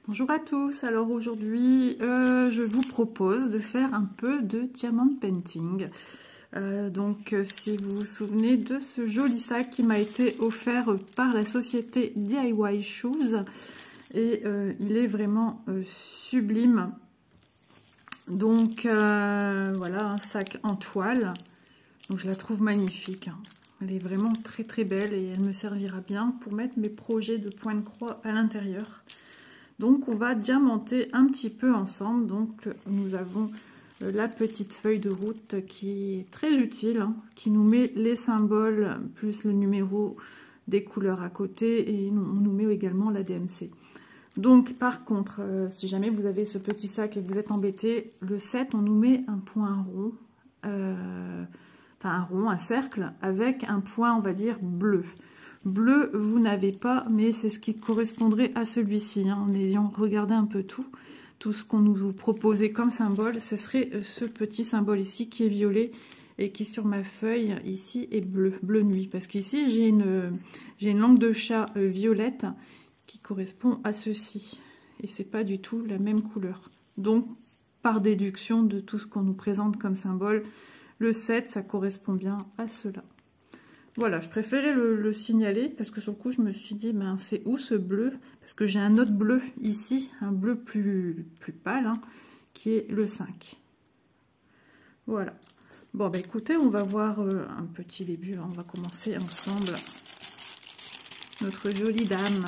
Bonjour à tous, alors aujourd'hui je vous propose de faire un peu de diamond painting. Si vous vous souvenez de ce joli sac qui m'a été offert par la société DIY Shoes, et il est vraiment sublime. Donc voilà, un sac en toile, donc je la trouve magnifique, hein. Elle est vraiment très très belle et elle me servira bien pour mettre mes projets de point de croix à l'intérieur. Donc on va diamanter un petit peu ensemble. Donc nous avons la petite feuille de route qui est très utile, hein, qui nous met les symboles plus le numéro des couleurs à côté, et on nous met également la DMC. Donc par contre, si jamais vous avez ce petit sac et que vous êtes embêté, le 7 on nous met un point rond, un cercle avec un point, on va dire, bleu. Bleu, vous n'avez pas, mais c'est ce qui correspondrait à celui-ci, hein, en ayant regardé un peu tout ce qu'on nous proposait comme symbole. Ce serait ce petit symbole ici qui est violet et qui sur ma feuille ici est bleu, bleu nuit. Parce qu'ici j'ai une langue de chat violette qui correspond à ceci. Et c'est pas du tout la même couleur. Donc par déduction de tout ce qu'on nous présente comme symbole, le 7 ça correspond bien à cela. Voilà, je préférais le signaler parce que sur le coup, je me suis dit, ben, c'est où ce bleu? Parce que j'ai un autre bleu ici, un bleu plus pâle, hein, qui est le 5. Voilà. Bon, ben écoutez, on va voir un petit début. Hein, on va commencer ensemble notre jolie dame.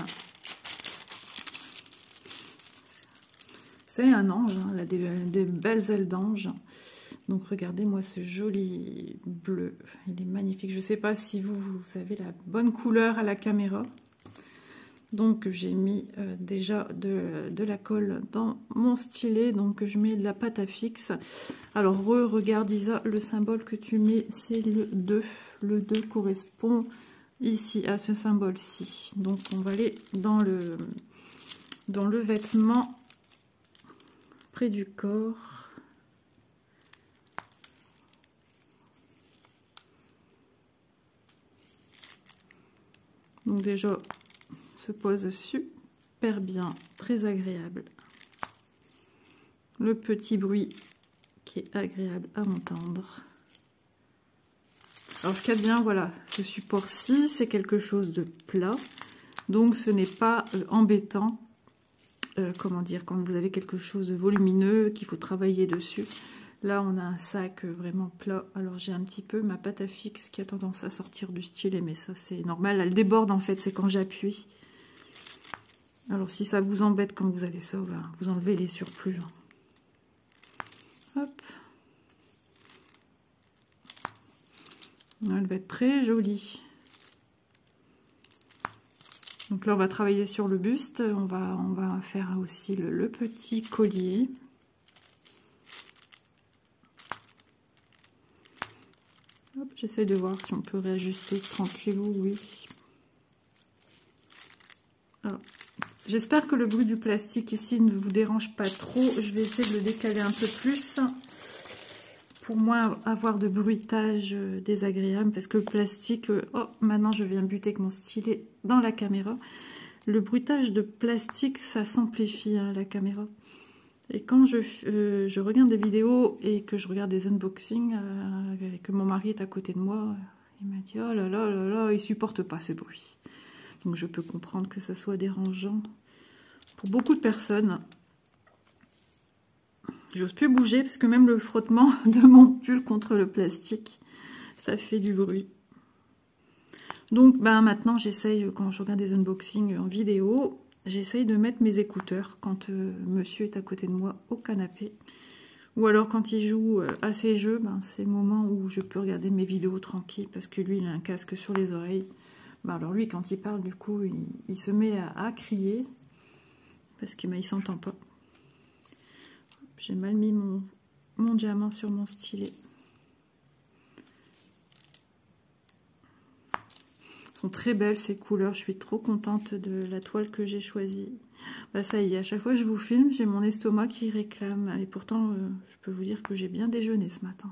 C'est un ange, hein, elle a des belles ailes d'ange. Donc regardez-moi ce joli bleu, il est magnifique. Je ne sais pas si vous avez la bonne couleur à la caméra. Donc j'ai mis déjà de la colle dans mon stylet, donc je mets de la pâte à fixe. Alors regarde Isa, le symbole que tu mets c'est le 2. Le 2 correspond ici à ce symbole-ci. Donc on va aller dans le vêtement près du corps. Donc déjà, se pose super bien, très agréable. Le petit bruit qui est agréable à entendre. Alors ce qu'il y a de bien, voilà, ce support-ci, c'est quelque chose de plat. Donc ce n'est pas embêtant, comment dire, quand vous avez quelque chose de volumineux, qu'il faut travailler dessus. Là, on a un sac vraiment plat. Alors, j'ai un petit peu ma pâte à fixe qui a tendance à sortir du stylet, mais ça, c'est normal. Elle déborde, en fait, c'est quand j'appuie. Alors, si ça vous embête quand vous avez ça, vous enlevez les surplus. Hop. Elle va être très jolie. Donc là, on va travailler sur le buste. On va faire aussi le petit collier. J'essaie de voir si on peut réajuster tranquillou, oui. J'espère que le bruit du plastique ici ne vous dérange pas trop. Je vais essayer de le décaler un peu plus pour moins avoir de bruitage désagréable, parce que le plastique, oh, maintenant je viens buter avec mon stylet dans la caméra. Le bruitage de plastique, ça s'amplifie, hein, la caméra. Et quand je regarde des vidéos et que je regarde des unboxings, et que mon mari est à côté de moi, il m'a dit « Oh là là là là, il supporte pas ce bruit ». Donc je peux comprendre que ça soit dérangeant pour beaucoup de personnes. J'ose plus bouger parce que même le frottement de mon pull contre le plastique, ça fait du bruit. Donc maintenant j'essaye, quand je regarde des unboxings en vidéo, j'essaye de mettre mes écouteurs quand monsieur est à côté de moi au canapé. Ou alors quand il joue à ses jeux, c'est le moment où je peux regarder mes vidéos tranquille, parce que lui il a un casque sur les oreilles. Alors lui quand il parle, du coup il se met à crier parce qu'il ne s'entend pas. J'ai mal mis mon diamant sur mon stylet. Sont très belles ces couleurs, je suis trop contente de la toile que j'ai choisie. Ça y est, à chaque fois que je vous filme, j'ai mon estomac qui réclame. Et pourtant, je peux vous dire que j'ai bien déjeuné ce matin.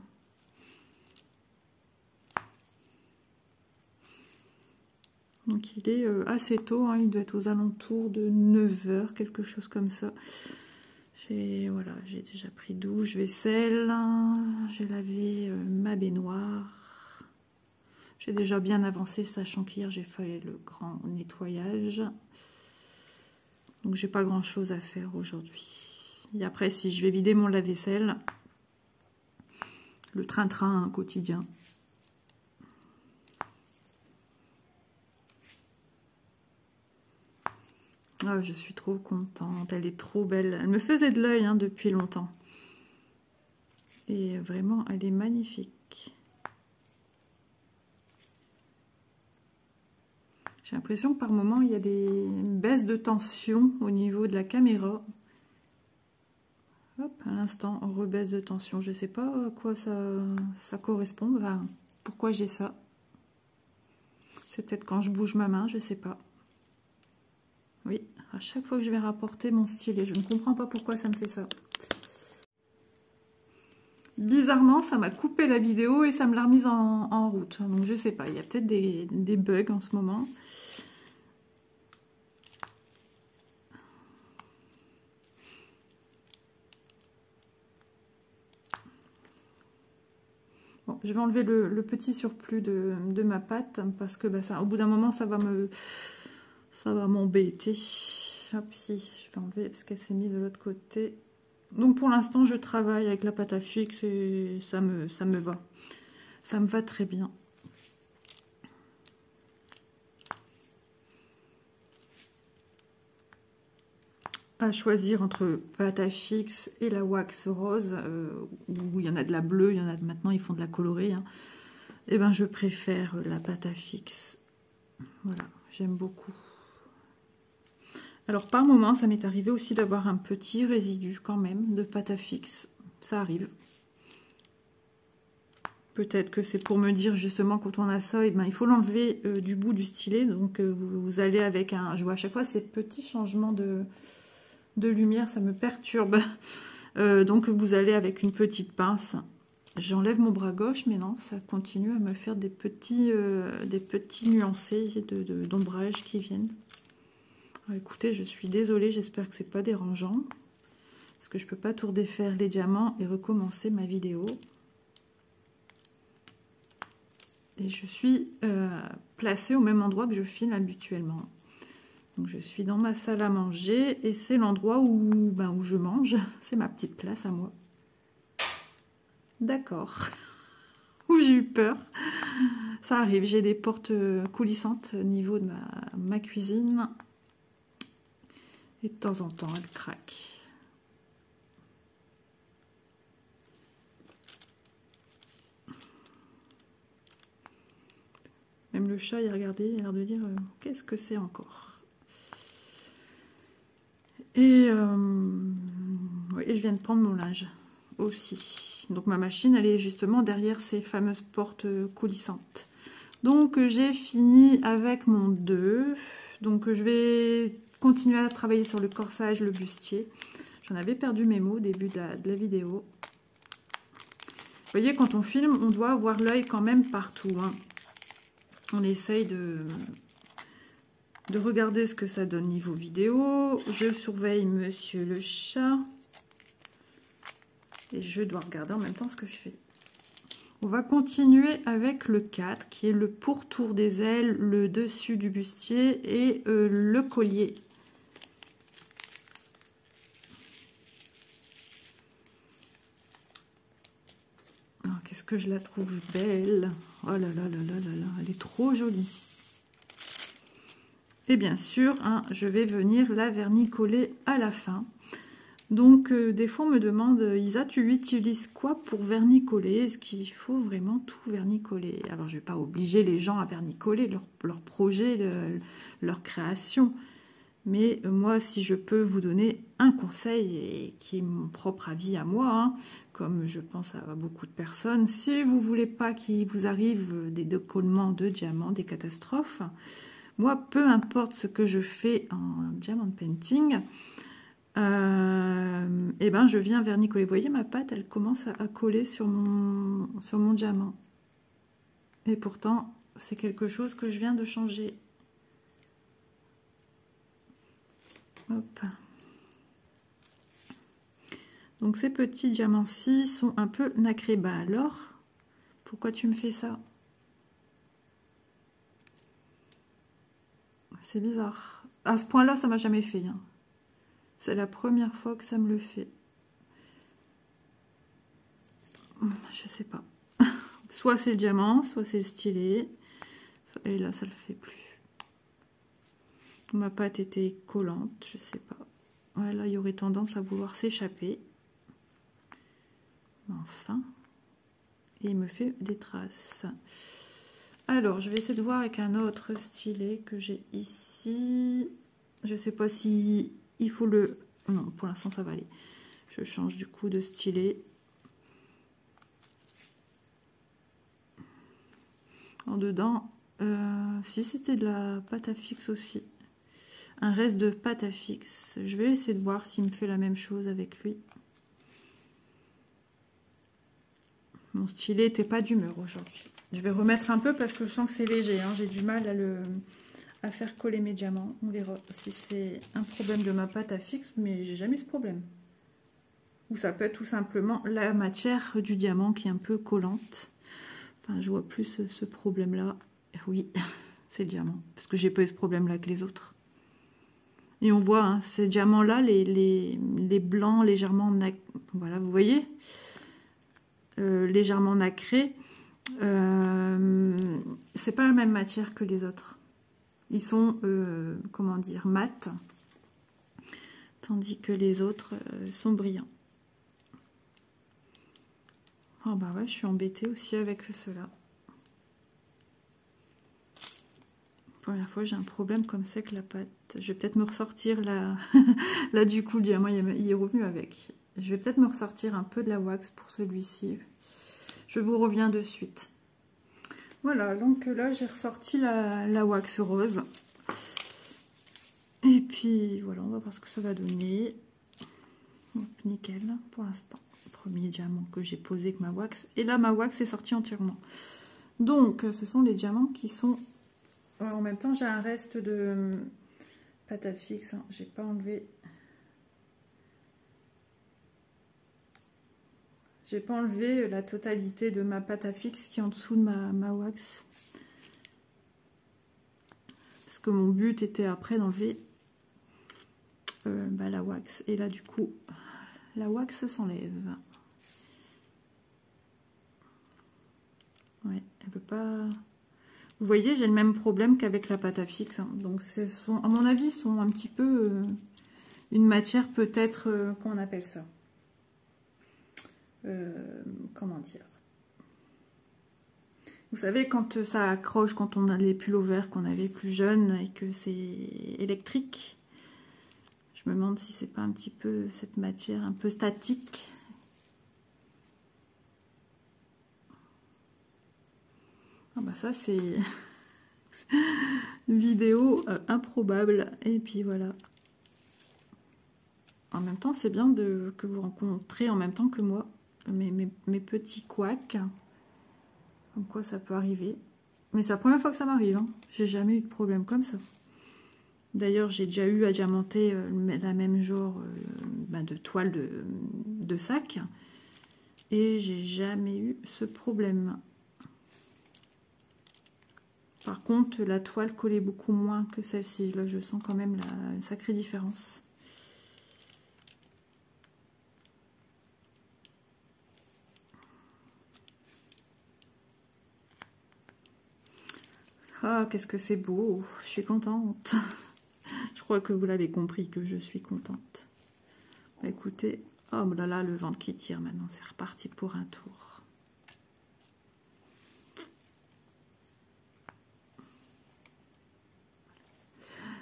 Donc il est assez tôt, hein, il doit être aux alentours de 9 h, quelque chose comme ça. Voilà, j'ai déjà pris douche, vaisselle, j'ai lavé ma baignoire. J'ai déjà bien avancé, sachant qu'hier j'ai fait le grand nettoyage. Donc j'ai pas grand chose à faire aujourd'hui. Et après, si je vais vider mon lave-vaisselle, le train-train quotidien. Oh, je suis trop contente, elle est trop belle. Elle me faisait de l'œil, hein, depuis longtemps. Et vraiment, elle est magnifique. J'ai l'impression que par moment, il y a des baisses de tension au niveau de la caméra. Hop, à l'instant, on rebaisse de tension. Je ne sais pas à quoi ça correspond. Enfin, pourquoi j'ai ça. C'est peut-être quand je bouge ma main, je ne sais pas. Oui, à chaque fois que je vais rapporter mon stylet, je ne comprends pas pourquoi ça me fait ça. Bizarrement, ça m'a coupé la vidéo et ça me l'a remise en route. Donc je sais pas, il y a peut-être des bugs en ce moment. Bon, je vais enlever le petit surplus de ma pâte parce que bah, ça, au bout d'un moment, ça va m'embêter. Hop, si, je vais enlever parce qu'elle s'est mise de l'autre côté. Donc pour l'instant, je travaille avec la pâte à fixe et ça me va. Ça me va très bien. À choisir entre pâte à fixe et la wax rose, où il y en a de la bleue, il y en a maintenant ils font de la colorée. Hein. Et ben je préfère la pâte à fixe. Voilà, j'aime beaucoup. Alors par moment, ça m'est arrivé aussi d'avoir un petit résidu quand même de pâte à fixe. Ça arrive. Peut-être que c'est pour me dire justement quand on a ça, et ben, il faut l'enlever du bout du stylet. Donc vous allez avec un... Je vois à chaque fois ces petits changements de lumière, ça me perturbe. Donc vous allez avec une petite pince. J'enlève mon bras gauche, mais non, ça continue à me faire des petits nuancés d'ombrage qui viennent. Alors, écoutez, je suis désolée, j'espère que c'est pas dérangeant. Parce que je peux pas tout redéfaire les diamants et recommencer ma vidéo. Et je suis placée au même endroit que je filme habituellement. Donc je suis dans ma salle à manger et c'est l'endroit où je mange. C'est ma petite place à moi. D'accord. Où j'ai eu peur. Ça arrive, j'ai des portes coulissantes au niveau de ma cuisine. Et de temps en temps, elle craque. Même le chat, il a regardé, il a l'air de dire qu'est-ce que c'est encore. Et oui, je viens de prendre mon linge aussi. Donc ma machine, elle est justement derrière ces fameuses portes coulissantes. Donc j'ai fini avec mon 2. Donc je vais continuer à travailler sur le corsage, le bustier. J'en avais perdu mes mots au début de la vidéo. Vous voyez, quand on filme, on doit avoir l'œil quand même partout. Hein. On essaye de regarder ce que ça donne niveau vidéo. Je surveille monsieur le chat. Et je dois regarder en même temps ce que je fais. On va continuer avec le 4, qui est le pourtour des ailes, le dessus du bustier et le collier. Oh, qu'est-ce que je la trouve belle. Oh là là là là là là, elle est trop jolie. Et bien sûr, hein, je vais venir la vernicoller à la fin. Donc, des fois, on me demande, Isa, tu utilises quoi pour vernicoller? Est-ce qu'il faut vraiment tout vernicoller? Alors, je ne vais pas obliger les gens à vernicoller leur projet, leur création. Mais moi, si je peux vous donner un conseil, et qui est mon propre avis à moi, hein, comme je pense à beaucoup de personnes, si vous ne voulez pas qu'il vous arrive des décollements de diamants, des catastrophes, moi, peu importe ce que je fais en diamond painting, et ben je viens vernicoller. Vous voyez, ma pâte, elle commence à coller sur mon diamant. Et pourtant, c'est quelque chose que je viens de changer. Hop. Donc ces petits diamants-ci sont un peu nacrés. Bah alors, pourquoi tu me fais ça? C'est bizarre. À ce point-là, ça m'a jamais fait. Hein. C'est la première fois que ça me le fait. Je sais pas. Soit c'est le diamant, soit c'est le stylet. Et là, ça le fait plus. Ma pâte était collante, je sais pas. Ouais, là, il y aurait tendance à vouloir s'échapper. Enfin. Et il me fait des traces. Alors, je vais essayer de voir avec un autre stylet que j'ai ici. Je sais pas si il faut le... Non, pour l'instant, ça va aller. Je change du coup de stylet. En dedans, si c'était de la pâte à fixe aussi. Un reste de pâte à fixe. Je vais essayer de voir s'il me fait la même chose avec lui. Mon stylet n'était pas d'humeur aujourd'hui. Je vais remettre un peu parce que je sens que c'est léger. Hein. J'ai du mal à faire coller mes diamants. On verra si c'est un problème de ma pâte à fixe, mais j'ai jamais eu ce problème. Ou ça peut être tout simplement la matière du diamant qui est un peu collante. Enfin, je vois plus ce problème-là. Oui, c'est le diamant. Parce que j'ai pas eu ce problème-là que les autres. Et on voit, hein, ces diamants-là, les blancs légèrement... Voilà, vous voyez légèrement nacrés. C'est pas la même matière que les autres. Ils sont, comment dire, mat. Tandis que les autres sont brillants. Oh bah ouais, je suis embêtée aussi avec ceux-là. Première fois j'ai un problème comme ça avec la pâte. Je vais peut-être me ressortir là. Là du coup le diamant il est revenu avec. Je vais peut-être me ressortir un peu de la wax pour celui-ci. Je vous reviens de suite. Voilà, donc là j'ai ressorti la wax rose. Et puis voilà, on va voir ce que ça va donner. Hop, nickel pour l'instant. Premier diamant que j'ai posé avec ma wax. Et là ma wax est sortie entièrement. Donc ce sont les diamants qui sont... En même temps j'ai un reste de pâte à fixe. Hein. J'ai pas enlevé... J'ai pas enlevé la totalité de ma pâte à fixe qui est en dessous de ma wax. Parce que mon but était après d'enlever la wax. Et là du coup, la wax s'enlève. Ouais, elle peut pas... Vous voyez, j'ai le même problème qu'avec la pâte à fixe. Hein. Donc, à mon avis, sont un petit peu une matière peut-être, qu'on appelle ça. Comment dire? Vous savez, quand ça accroche, quand on a les pullovers qu'on avait plus jeunes et que c'est électrique, je me demande si c'est pas un petit peu cette matière un peu statique. Ah bah ça c'est une vidéo improbable. Et puis voilà. En même temps, c'est bien que vous rencontrez en même temps que moi mes petits couacs. Comme quoi ça peut arriver. Mais c'est la première fois que ça m'arrive. Hein. J'ai jamais eu de problème comme ça. D'ailleurs, j'ai déjà eu à diamanter la même genre de toile de sac. Et j'ai jamais eu ce problème. Par contre, la toile collait beaucoup moins que celle-ci. Là, je sens quand même une sacrée différence. Ah, qu'est-ce que c'est beau. Je suis contente. Je crois que vous l'avez compris que je suis contente. Bah, écoutez, oh là là, le ventre qui tire maintenant. C'est reparti pour un tour.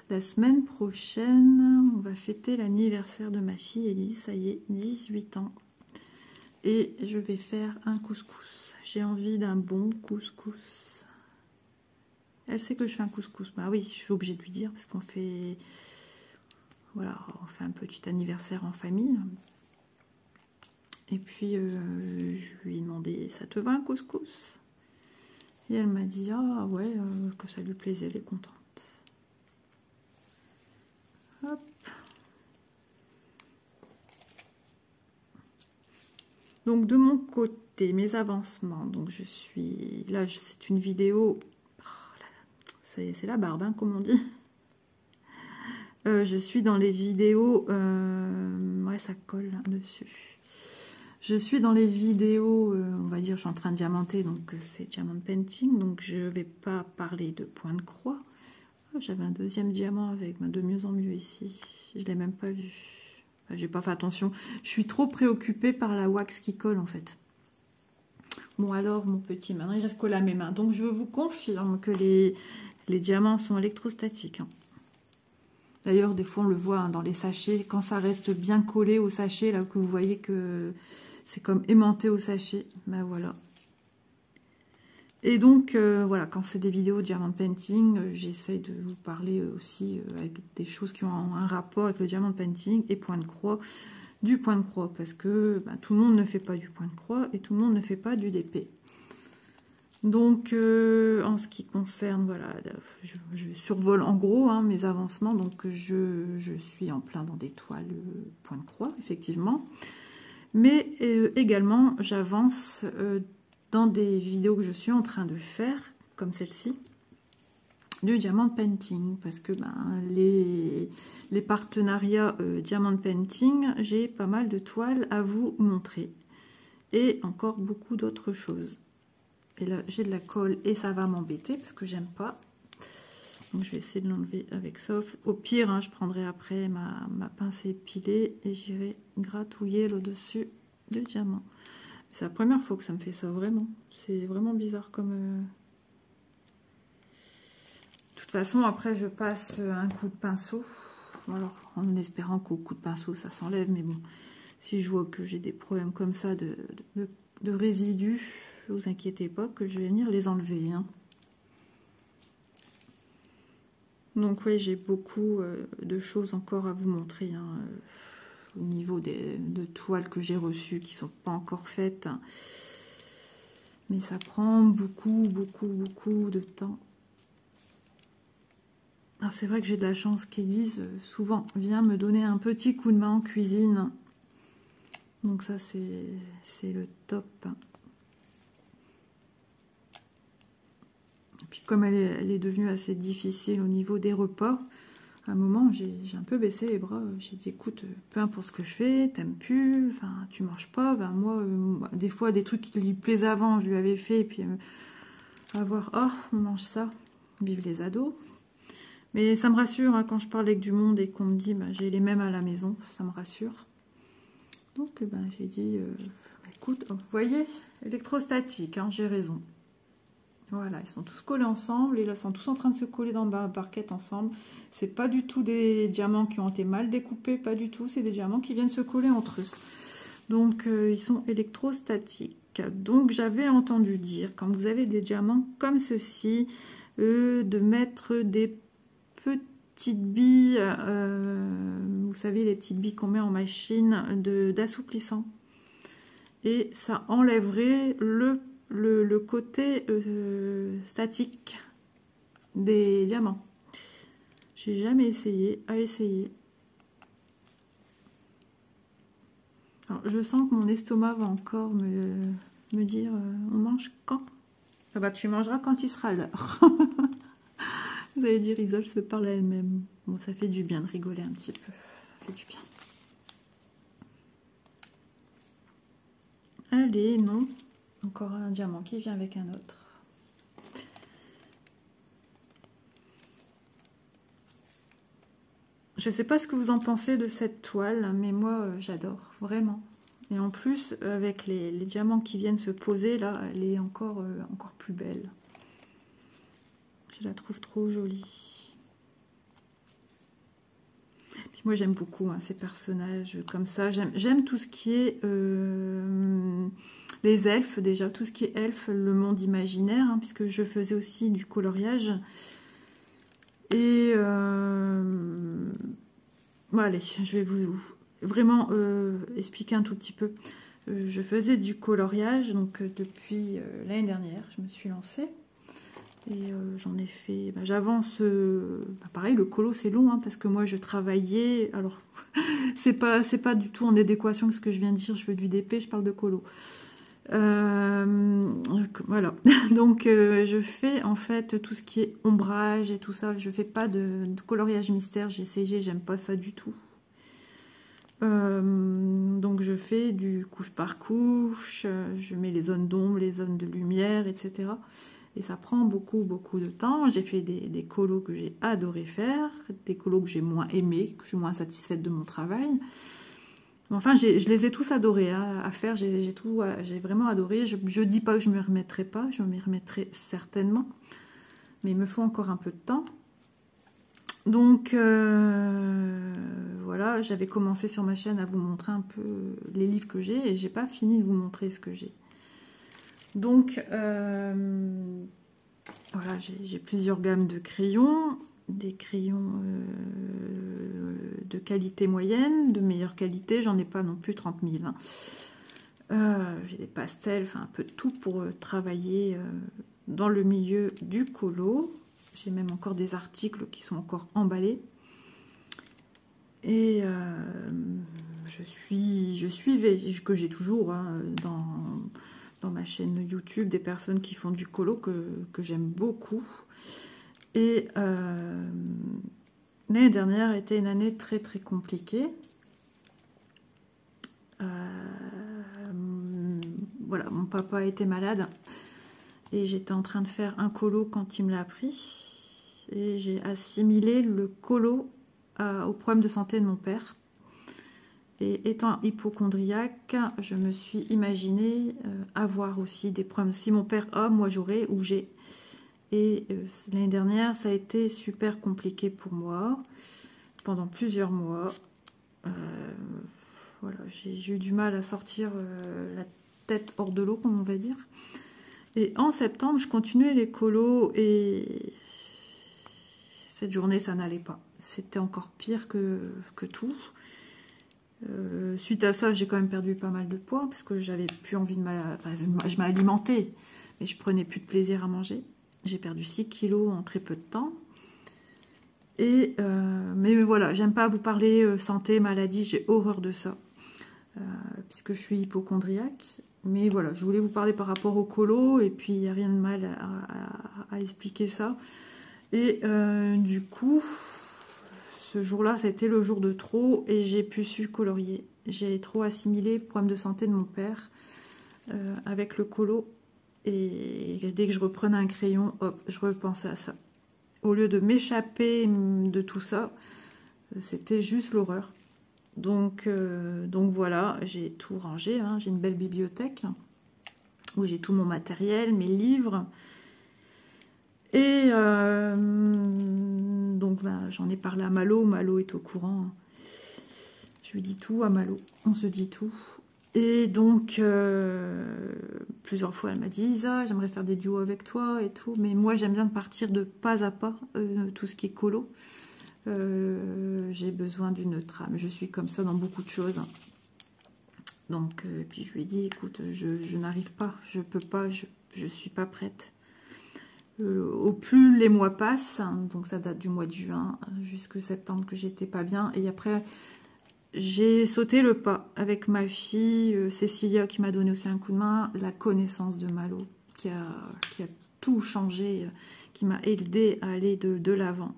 La semaine prochaine, on va fêter l'anniversaire de ma fille Elise. Ça y est, 18 ans. Et je vais faire un couscous. J'ai envie d'un bon couscous. Elle sait que je fais un couscous. Bah oui, je suis obligée de lui dire parce qu'on fait... Voilà, on fait un petit anniversaire en famille. Et puis, je lui ai demandé, ça te va un couscous? Et elle m'a dit, ah ouais, que ça lui plaisait, elle est contente. Hop, Donc de mon côté, mes avancements, donc je suis là, c'est une vidéo, c'est la barbe, hein, comme on dit. Je suis dans les vidéos, ouais, ça colle hein, dessus. Je suis dans les vidéos, on va dire, je suis en train de diamanter, donc c'est diamant painting, donc je ne vais pas parler de point de croix. Oh, j'avais un deuxième diamant avec, de mieux en mieux ici, je ne l'ai même pas vu. Enfin, j'ai pas fait attention, je suis trop préoccupée par la wax qui colle en fait. Bon alors, mon petit, maintenant il reste collé à mes mains, donc je vous confirme que les diamants sont électrostatiques. Hein. D'ailleurs, des fois, on le voit hein, dans les sachets. Quand ça reste bien collé au sachet, là, que vous voyez que c'est comme aimanté au sachet. Ben voilà. Et donc, voilà, quand c'est des vidéos diamant painting, j'essaye de vous parler aussi avec des choses qui ont un rapport avec le diamant painting et point de croix, du point de croix. Parce que ben, tout le monde ne fait pas du point de croix et tout le monde ne fait pas du DP. Donc, en ce qui concerne, voilà, je survole en gros hein, mes avancements. Donc, je suis en plein dans des toiles point de croix, effectivement. Mais également, j'avance dans des vidéos que je suis en train de faire, comme celle-ci, du diamant painting. Parce que ben, les partenariats diamant painting, j'ai pas mal de toiles à vous montrer. Et encore beaucoup d'autres choses. Et là, j'ai de la colle et ça va m'embêter parce que j'aime pas. Donc, je vais essayer de l'enlever avec ça. Au pire, hein, je prendrai après ma pince épilée et j'irai gratouiller le dessus du diamant. C'est la première fois que ça me fait ça, vraiment. C'est vraiment bizarre comme... De toute façon, après, je passe un coup de pinceau. Alors, en espérant qu'au coup de pinceau, ça s'enlève. Mais bon, si je vois que j'ai des problèmes comme ça de résidus... Ne vous inquiétez pas que je vais venir les enlever. Hein. Donc oui, j'ai beaucoup de choses encore à vous montrer. Hein, au niveau de toiles que j'ai reçues qui ne sont pas encore faites. Hein. Mais ça prend beaucoup de temps. Alors c'est vrai que j'ai de la chance qu'Élise, souvent, vient me donner un petit coup de main en cuisine. Donc ça, c'est le top. Hein. Puis comme elle est devenue assez difficile au niveau des repas, à un moment j'ai un peu baissé les bras. J'ai dit écoute, peu importe ce que je fais, t'aimes plus, enfin tu manges pas. Ben moi, des fois des trucs qui lui plaisaient avant, je lui avais fait, et puis avoir oh on mange ça, vive les ados. Mais ça me rassure hein, quand je parle avec du monde et qu'on me dit ben, j'ai les mêmes à la maison, ça me rassure. Donc ben, j'ai dit écoute, vous voyez, électrostatique, hein, j'ai raison. Voilà, ils sont tous collés ensemble et là, ils sont tous en train de se coller dans la barquette ensemble. C'est pas du tout des diamants qui ont été mal découpés, pas du tout. C'est des diamants qui viennent se coller entre eux. Donc, ils sont électrostatiques. Donc, j'avais entendu dire, quand vous avez des diamants comme ceci, de mettre des petites billes, vous savez, les petites billes qu'on met en machine d'assouplissant. Et ça enlèverait le côté statique des diamants. J'ai jamais essayé, à essayer. Alors, je sens que mon estomac va encore me dire on mange quand? Ah bah tu mangeras quand il sera l'heure. Vous allez dire Isole se parle à elle-même. Bon, ça fait du bien de rigoler un petit peu. Ça fait du bien. Allez, non. Encore un diamant qui vient avec un autre. Je ne sais pas ce que vous en pensez de cette toile, mais moi j'adore, vraiment. Et en plus, avec les diamants qui viennent se poser, là, elle est encore plus belle. Je la trouve trop jolie. Puis moi j'aime beaucoup hein, ces personnages comme ça. J'aime tout ce qui est... les elfes, déjà, tout ce qui est elfes, le monde imaginaire, hein, puisque je faisais aussi du coloriage. Et bon, allez, je vais vous vraiment expliquer un tout petit peu. Je faisais du coloriage, donc depuis l'année dernière, je me suis lancée. Et j'en ai fait, j'avance, pareil, le colo c'est long, hein, parce que moi je travaillais, alors C'est pas du tout en adéquation avec ce que je viens de dire. Je veux du DP, je parle de colo. Voilà. Donc, je fais en fait tout ce qui est ombrage et tout ça. Je fais pas de coloriage mystère, GCG, j'aime pas ça du tout. Donc, je fais du couche par couche. Je mets les zones d'ombre, les zones de lumière, etc. Et ça prend beaucoup de temps. J'ai fait des colos que j'ai adoré faire, des colos que j'ai moins aimés, que je suis moins satisfaite de mon travail. Enfin, je les ai tous adorés à faire, j'ai vraiment adoré. Je dis pas que je ne m'y remettrai pas, je m'y remettrai certainement. Mais il me faut encore un peu de temps. Donc, voilà, j'avais commencé sur ma chaîne à vous montrer un peu les livres que j'ai. Et j'ai pas fini de vous montrer ce que j'ai. Donc, voilà, j'ai plusieurs gammes de crayons, des crayons de qualité moyenne, de meilleure qualité, j'en ai pas non plus 30 000. J'ai des pastels, enfin un peu de tout pour travailler dans le milieu du colo. J'ai même encore des articles qui sont encore emballés. Et je suis que j'ai toujours dans ma chaîne YouTube des personnes qui font du colo que j'aime beaucoup. Et l'année dernière était une année très compliquée. Voilà, mon papa était malade et j'étais en train de faire un colo quand il me l'a appris. Et j'ai assimilé le colo au problème de santé de mon père. Et étant hypochondriaque, je me suis imaginé avoir aussi des problèmes. Si mon père a, moi j'aurais ou j'ai. Et l'année dernière, ça a été super compliqué pour moi, pendant plusieurs mois. Voilà, j'ai eu du mal à sortir la tête hors de l'eau, comme on va dire. Et en septembre, je continuais les colos et cette journée, ça n'allait pas. C'était encore pire que tout. Suite à ça, j'ai quand même perdu pas mal de poids parce que j'avais plus envie de je m'alimentais, mais je prenais plus de plaisir à manger. J'ai perdu 6 kilos en très peu de temps. Et mais voilà, j'aime pas vous parler santé, maladie, j'ai horreur de ça. Puisque je suis hypochondriaque. Mais voilà, je voulais vous parler par rapport au colo. Et puis, il n'y a rien de mal à expliquer ça. Et du coup, ce jour-là, ça a été le jour de trop. Et j'ai pu su colorier. J'ai trop assimilé le problème de santé de mon père avec le colo. Et dès que je reprenais un crayon, hop, je repensais à ça. Au lieu de m'échapper de tout ça, c'était juste l'horreur. Donc voilà, j'ai tout rangé. Hein. J'ai une belle bibliothèque où j'ai tout mon matériel, mes livres. Et donc ben, j'en ai parlé à Malo. Malo est au courant. Hein. Je lui dis tout à Malo. On se dit tout. Et donc, plusieurs fois, elle m'a dit, Isa, j'aimerais faire des duos avec toi et tout. Mais moi, j'aime bien partir de pas à pas, tout ce qui est colo. J'ai besoin d'une trame. Je suis comme ça dans beaucoup de choses. Donc, puis je lui ai dit, écoute, je n'arrive pas, je peux pas, je suis pas prête. Au plus les mois passent, hein, donc ça date du mois de juin jusqu'à septembre que j'étais pas bien. Et après, j'ai sauté le pas avec ma fille Cécilia qui m'a donné aussi un coup de main, la connaissance de Malo qui a tout changé, qui m'a aidé à aller de l'avant.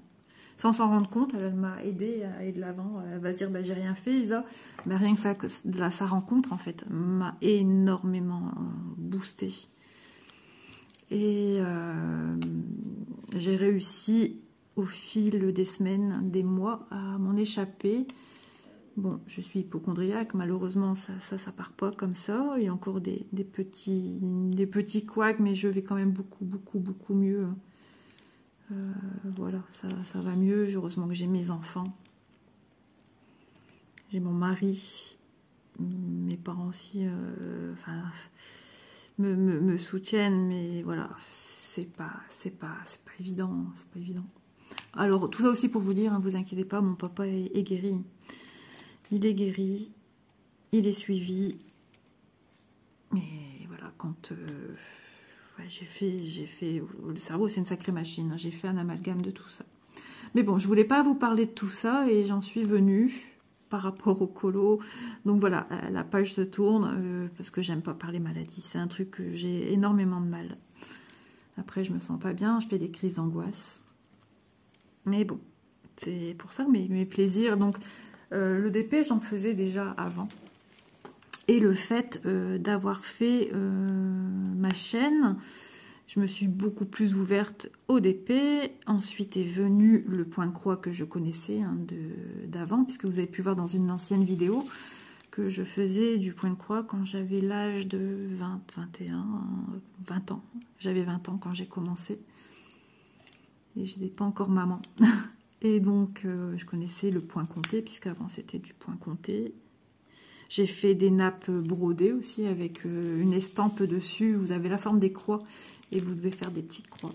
Sans s'en rendre compte, elle m'a aidé à aller de l'avant. Elle va se dire, bah, j'ai rien fait, Isa. Mais rien que ça, sa rencontre, en fait, m'a énormément boosté. Et j'ai réussi au fil des semaines, des mois, à m'en échapper. Bon, je suis hypochondriaque, malheureusement, ça part pas comme ça. Il y a encore des petits couacs, mais je vais quand même beaucoup mieux. Voilà, ça va mieux. Heureusement que j'ai mes enfants. J'ai mon mari. Mes parents aussi me soutiennent, mais voilà, c'est pas évident. C'est pas évident. Alors, tout ça aussi pour vous dire, hein, vous inquiétez pas, mon papa est guéri. Il est guéri, il est suivi. Mais voilà, quand j'ai fait, le cerveau c'est une sacrée machine, hein, j'ai fait un amalgame de tout ça. Mais bon, je voulais pas vous parler de tout ça et j'en suis venue par rapport au colo. Donc voilà, la page se tourne parce que j'aime pas parler maladie. C'est un truc que j'ai énormément de mal. Après, je me sens pas bien, je fais des crises d'angoisse. Mais bon, c'est pour ça mes plaisirs. Donc le DP, j'en faisais déjà avant. Et le fait d'avoir fait ma chaîne, je me suis beaucoup plus ouverte au DP. Ensuite est venu le point-croix que je connaissais d'avant, puisque vous avez pu voir dans une ancienne vidéo que je faisais du point-croix quand j'avais l'âge de 20 ans. J'avais 20 ans quand j'ai commencé. Et je n'étais pas encore maman. Et donc, je connaissais le point compté, puisqu'avant c'était du point compté. J'ai fait des nappes brodées aussi, avec une estampe dessus. Vous avez la forme des croix, et vous devez faire des petites croix.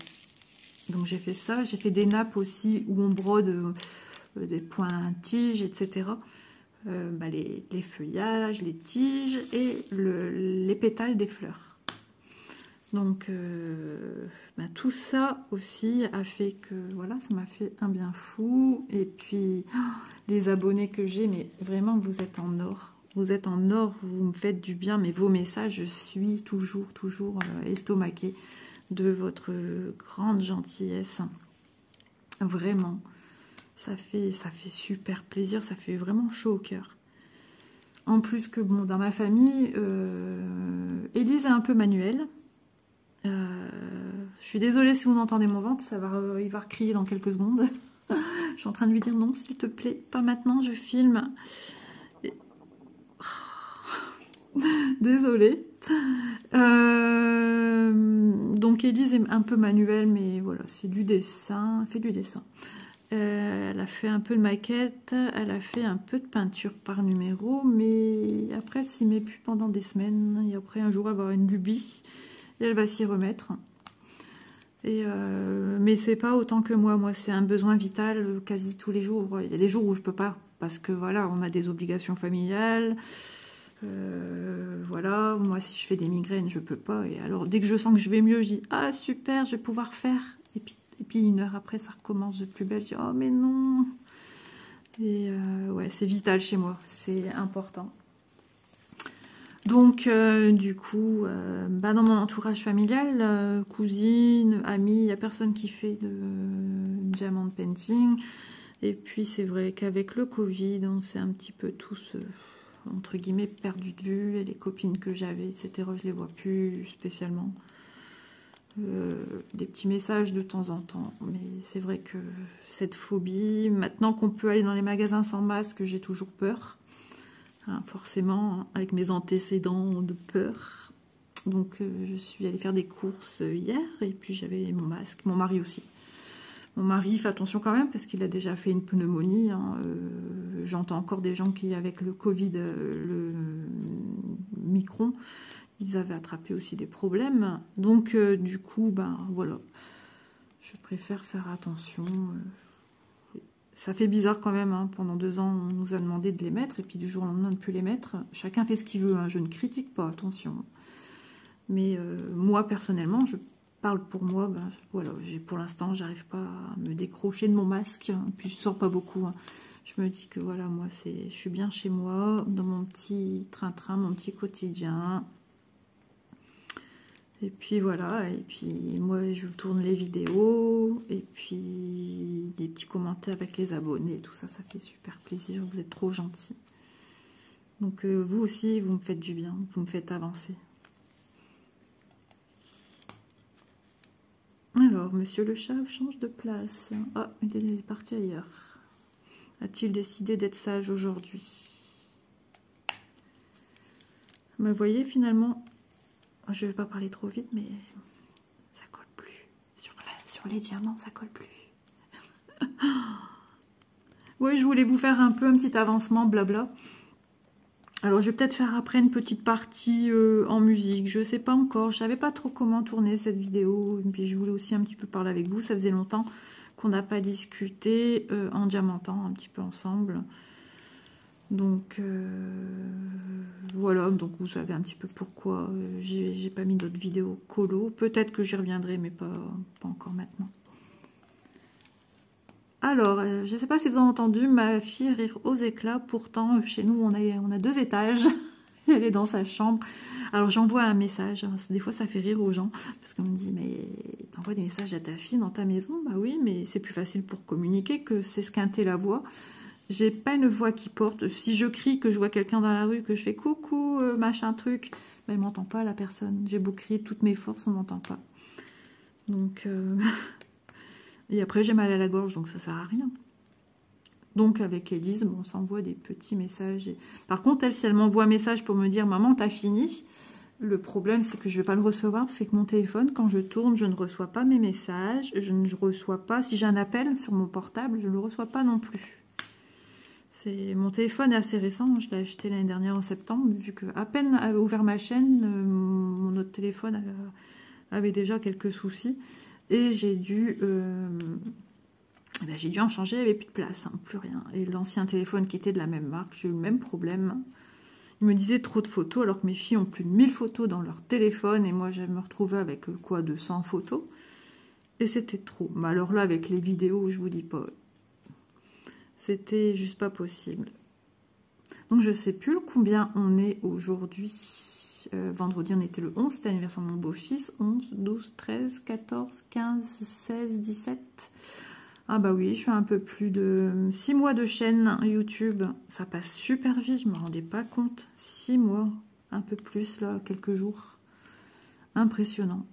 Donc j'ai fait ça. J'ai fait des nappes aussi, où on brode des points-tiges, etc. Les feuillages, les tiges, et les pétales des fleurs. Donc, tout ça aussi a fait que, voilà, ça m'a fait un bien fou. Et puis, les abonnés que j'ai, mais vraiment, vous êtes en or. Vous êtes en or, vous me faites du bien, mais vos messages, je suis toujours estomaquée de votre grande gentillesse. Vraiment, ça fait super plaisir, ça fait vraiment chaud au cœur. En plus que, bon, dans ma famille, Élise est un peu manuelle. Je suis désolée si vous entendez mon ventre, il va recrier dans quelques secondes. Je suis en train de lui dire non, s'il te plaît, pas maintenant, je filme. Désolée. Donc Élise est un peu manuelle, mais voilà, c'est du dessin, elle fait du dessin. Elle a fait un peu de maquette, elle a fait un peu de peinture par numéro, mais après elle s'y met plus pendant des semaines. Et après un jour elle va avoir une lubie. Et elle va s'y remettre. Mais c'est pas autant que moi. Moi, c'est un besoin vital quasi tous les jours. Il y a des jours où je peux pas. Parce que voilà, on a des obligations familiales. Voilà, moi, si je fais des migraines, je peux pas. Et alors, dès que je sens que je vais mieux, je dis ah super, je vais pouvoir faire. Et puis une heure après, ça recommence de plus belle. Je dis oh mais non. Et ouais, c'est vital chez moi. C'est important. Donc, du coup, dans mon entourage familial, cousine, amie, il n'y a personne qui fait de diamant painting. Et puis, c'est vrai qu'avec le Covid, on s'est un petit peu tous, entre guillemets, perdu de vue. Et les copines que j'avais, etc., je ne les vois plus spécialement. Des petits messages de temps en temps. Mais c'est vrai que cette phobie, maintenant qu'on peut aller dans les magasins sans masque, j'ai toujours peur. Hein, forcément, avec mes antécédents de peur. Donc, je suis allée faire des courses hier, et puis j'avais mon masque, mon mari aussi. Mon mari fait attention quand même, parce qu'il a déjà fait une pneumonie. Hein. J'entends encore des gens qui, avec le Covid, le Micron, ils avaient attrapé aussi des problèmes. Donc, du coup, voilà, je préfère faire attention. Ça fait bizarre quand même, hein. Pendant 2 ans, on nous a demandé de les mettre, et puis du jour au lendemain, de ne plus les mettre. Chacun fait ce qu'il veut, hein. Je ne critique pas, attention. Mais moi, personnellement, je parle pour moi, voilà, pour l'instant, j'arrive pas à me décrocher de mon masque, hein. Puis je sors pas beaucoup, hein. Je me dis que voilà, moi, je suis bien chez moi, dans mon petit train-train, mon petit quotidien. Et puis voilà, et puis moi je tourne les vidéos, et puis des petits commentaires avec les abonnés, tout ça, ça fait super plaisir, vous êtes trop gentils. Donc vous aussi, vous me faites du bien, vous me faites avancer. Alors, monsieur le chat change de place. Ah, il est parti ailleurs. A-t-il décidé d'être sage aujourd'hui? Vous voyez, finalement... Je ne vais pas parler trop vite, mais ça colle plus. Sur les diamants, ça colle plus. Oui, je voulais vous faire un petit avancement, blabla. Alors, je vais peut-être faire après une petite partie en musique. Je ne sais pas encore. Je ne savais pas trop comment tourner cette vidéo. Et puis, je voulais aussi un petit peu parler avec vous. Ça faisait longtemps qu'on n'a pas discuté en diamantant un petit peu ensemble. Donc voilà, donc vous savez un petit peu pourquoi j'ai pas mis d'autres vidéos colo. Peut-être que j'y reviendrai, mais pas encore maintenant. Alors Alors, je ne sais pas si vous avez entendu ma fille rire aux éclats. Pourtant, chez nous, on a 2 étages. Elle est dans sa chambre. Alors, j'envoie un message. Des fois, ça fait rire aux gens. Parce qu'on me dit, mais t'envoies des messages à ta fille dans ta maison? Bah oui, mais c'est plus facile pour communiquer que s'esquinter la voix. J'ai pas une voix qui porte. Si je crie, que je vois quelqu'un dans la rue, que je fais coucou, machin truc, ben, elle m'entend pas, la personne. J'ai beau crier toutes mes forces, on m'entend pas. Donc, et après, j'ai mal à la gorge, donc ça sert à rien. Donc, avec Élise, bon, on s'envoie des petits messages. Par contre, elle, si elle m'envoie un message pour me dire « Maman, t'as fini ?» Le problème, c'est que je ne vais pas le recevoir, parce que mon téléphone, quand je tourne, je ne reçois pas mes messages. Je ne reçois pas... Si j'ai un appel sur mon portable, je ne le reçois pas non plus. Mon téléphone est assez récent. Je l'ai acheté l'année dernière en septembre, vu que à peine ouvert ma chaîne, mon autre téléphone avait déjà quelques soucis. Et j'ai dû en changer, il n'y avait plus de place, hein, plus rien. Et l'ancien téléphone qui était de la même marque, j'ai eu le même problème. Il me disait trop de photos, alors que mes filles ont plus de 1000 photos dans leur téléphone, et moi je me retrouvais avec quoi, 200 photos. Et c'était trop. Mais alors là, avec les vidéos, je vous dis pas, c'était juste pas possible. Donc je sais plus combien on est aujourd'hui. Vendredi, on était le 11, c'était l'anniversaire de mon beau-fils. 11, 12, 13, 14, 15, 16, 17... Ah bah oui, je fais un peu plus de 6 mois de chaîne YouTube. Ça passe super vite, je me rendais pas compte. 6 mois, un peu plus là, quelques jours. Impressionnant.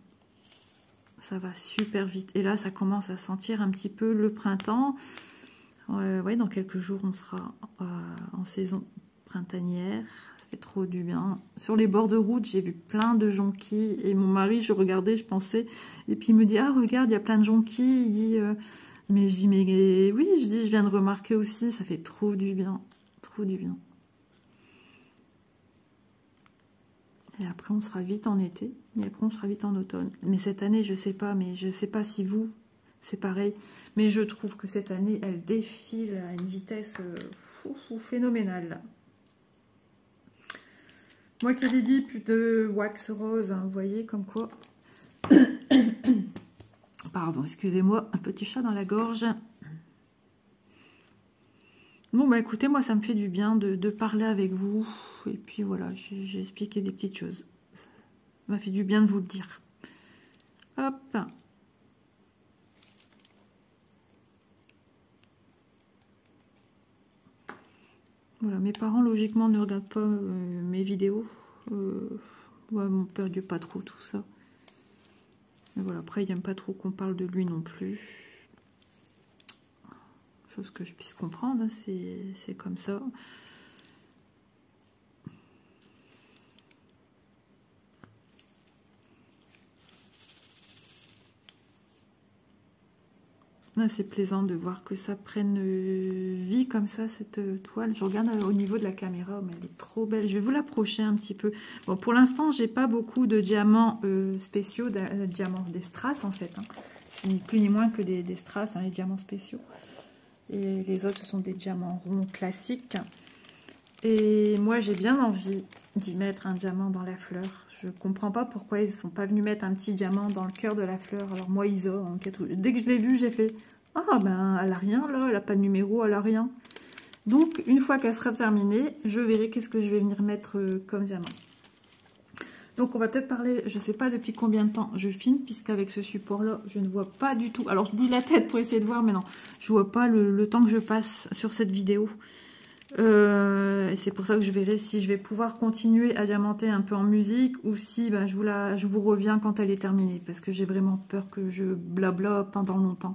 Ça va super vite. Et là, ça commence à sentir un petit peu le printemps. Ouais, dans quelques jours, on sera en saison printanière. Ça fait trop du bien. Sur les bords de route, j'ai vu plein de jonquilles. Et mon mari, je regardais, je pensais. Et puis il me dit, ah regarde, il y a plein de jonquilles. Il dit... Mais je dis, mais oui, je viens de remarquer aussi, ça fait trop du bien, trop du bien. Et après, on sera vite en été, et après, on sera vite en automne. Mais cette année, je sais pas, mais je sais pas si vous, c'est pareil. Mais je trouve que cette année, elle défile à une vitesse phénoménale. Moi qui l'ai dit, plus de wax rose, hein, vous voyez, comme quoi... Pardon, excusez-moi, un petit chat dans la gorge. Bon, bah écoutez, moi, ça me fait du bien de parler avec vous. Et puis voilà, j'ai expliqué des petites choses. Ça m'a fait du bien de vous le dire. Hop. Voilà, mes parents, logiquement, ne regardent pas mes vidéos. Ouais, mon père, il n'aime pas trop tout ça. Mais voilà, après, il n'aime pas trop qu'on parle de lui non plus. Chose que je puisse comprendre, hein, c'est comme ça. C'est plaisant de voir que ça prenne vie comme ça, cette toile. Je regarde au niveau de la caméra, mais elle est trop belle. Je vais vous l'approcher un petit peu. Bon, pour l'instant, j'ai pas beaucoup de diamants spéciaux, diamants des strass en fait. Hein. C'est ni plus ni moins que des strass, hein, les diamants spéciaux. Et les autres, ce sont des diamants ronds classiques. Et moi, j'ai bien envie d'y mettre un diamant dans la fleur. Je comprends pas pourquoi ils ne sont pas venus mettre un petit diamant dans le cœur de la fleur. Alors moi, Isa, en dès que je l'ai vu, j'ai fait « Ah, ben, elle a rien, là, elle n'a pas de numéro, elle a rien. » Donc, une fois qu'elle sera terminée, je verrai qu'est-ce que je vais venir mettre comme diamant. Donc, on va peut-être parler, je ne sais pas depuis combien de temps je filme, puisqu'avec ce support-là, je ne vois pas du tout. Alors, je bouge la tête pour essayer de voir, mais non, je ne vois pas le temps que je passe sur cette vidéo. Et c'est pour ça que je verrai si je vais pouvoir continuer à diamanter un peu en musique ou si ben, je vous reviens quand elle est terminée, parce que j'ai vraiment peur que je blabla pendant longtemps.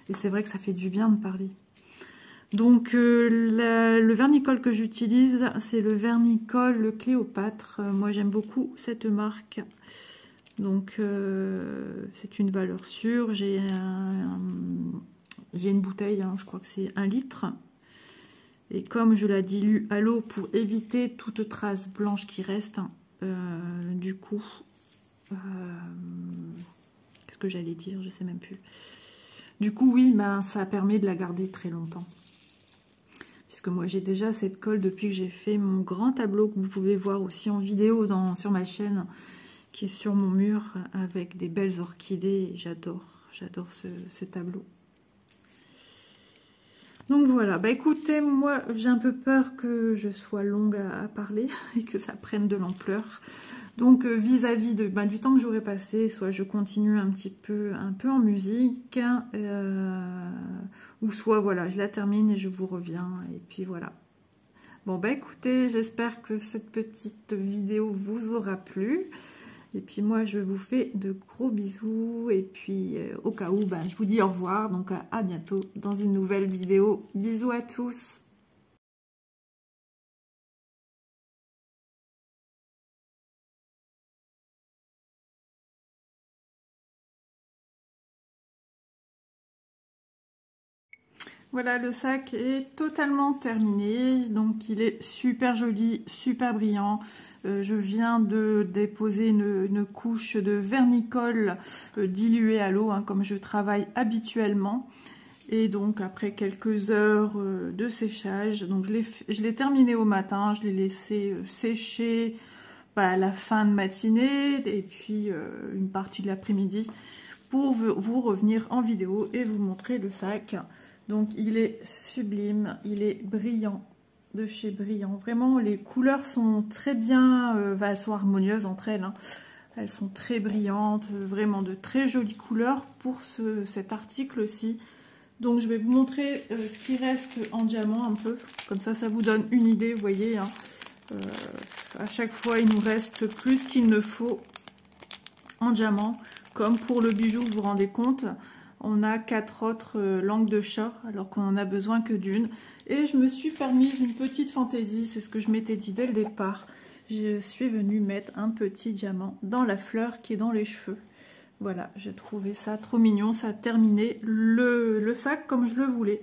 Et c'est vrai que ça fait du bien de parler. Donc le vernicole que j'utilise, c'est le vernicole Cléopâtre. Moi j'aime beaucoup cette marque. Donc c'est une valeur sûre. J'ai une bouteille, hein, je crois que c'est 1 litre. Et comme je la dilue à l'eau pour éviter toute trace blanche qui reste, du coup, qu'est-ce que j'allais dire? Je sais même plus. Du coup, oui, ben, ça permet de la garder très longtemps. Puisque moi, j'ai déjà cette colle depuis que j'ai fait mon grand tableau que vous pouvez voir aussi en vidéo sur ma chaîne, qui est sur mon mur avec des belles orchidées. J'adore ce tableau. Donc voilà, bah écoutez, moi j'ai un peu peur que je sois longue à parler et que ça prenne de l'ampleur. Donc vis-à-vis de du temps que j'aurais passé, soit je continue un peu en musique, ou soit voilà, je la termine et je vous reviens, et puis voilà. Bon bah écoutez, j'espère que cette petite vidéo vous aura plu. Et puis moi je vous fais de gros bisous, et puis au cas où, je vous dis au revoir, donc à bientôt dans une nouvelle vidéo. Bisous à tous. Voilà, le sac est totalement terminé, donc il est super joli, super brillant. Je viens de déposer une couche de vernicole diluée à l'eau, comme je travaille habituellement. Et donc après quelques heures de séchage, donc je l'ai terminé au matin, je l'ai laissé sécher à la fin de matinée et puis une partie de l'après-midi pour vous revenir en vidéo et vous montrer le sac. Donc il est sublime, il est brillant, de chez Brillant. Vraiment, les couleurs sont très bien, elles sont harmonieuses entre elles. Elles sont très brillantes, vraiment de très jolies couleurs pour cet article-ci. Donc je vais vous montrer ce qui reste en diamant un peu. Comme ça vous donne une idée, vous voyez. À chaque fois, il nous reste plus qu'il ne faut en diamant. Comme pour le bijou, vous vous rendez compte, on a 4 autres langues de chat, alors qu'on en a besoin que d'une. Et je me suis permise une petite fantaisie, c'est ce que je m'étais dit dès le départ. Je suis venue mettre un petit diamant dans la fleur qui est dans les cheveux. Voilà, j'ai trouvé ça trop mignon, ça a terminé le sac comme je le voulais.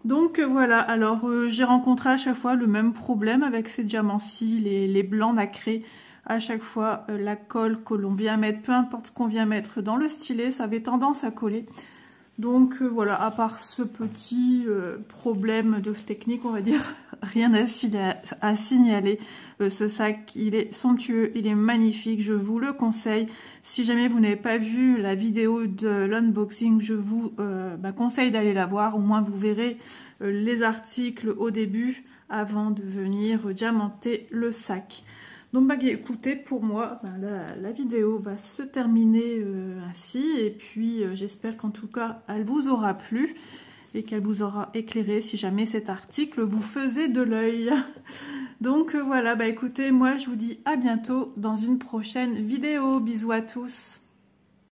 Donc voilà, alors j'ai rencontré à chaque fois le même problème avec ces diamants-ci, les blancs nacrés. À chaque fois, la colle que l'on vient mettre, peu importe ce qu'on vient mettre dans le stylet, ça avait tendance à coller. Donc voilà, à part ce petit problème de technique, on va dire, rien à signaler. Ce sac, il est somptueux, il est magnifique, je vous le conseille. Si jamais vous n'avez pas vu la vidéo de l'unboxing, je vous conseille d'aller la voir. Au moins, vous verrez les articles au début avant de venir diamanter le sac. Donc écoutez, pour moi, la vidéo va se terminer ainsi. Et puis j'espère qu'en tout cas, elle vous aura plu et qu'elle vous aura éclairé si jamais cet article vous faisait de l'œil. Donc voilà, écoutez, moi je vous dis à bientôt dans une prochaine vidéo. Bisous à tous.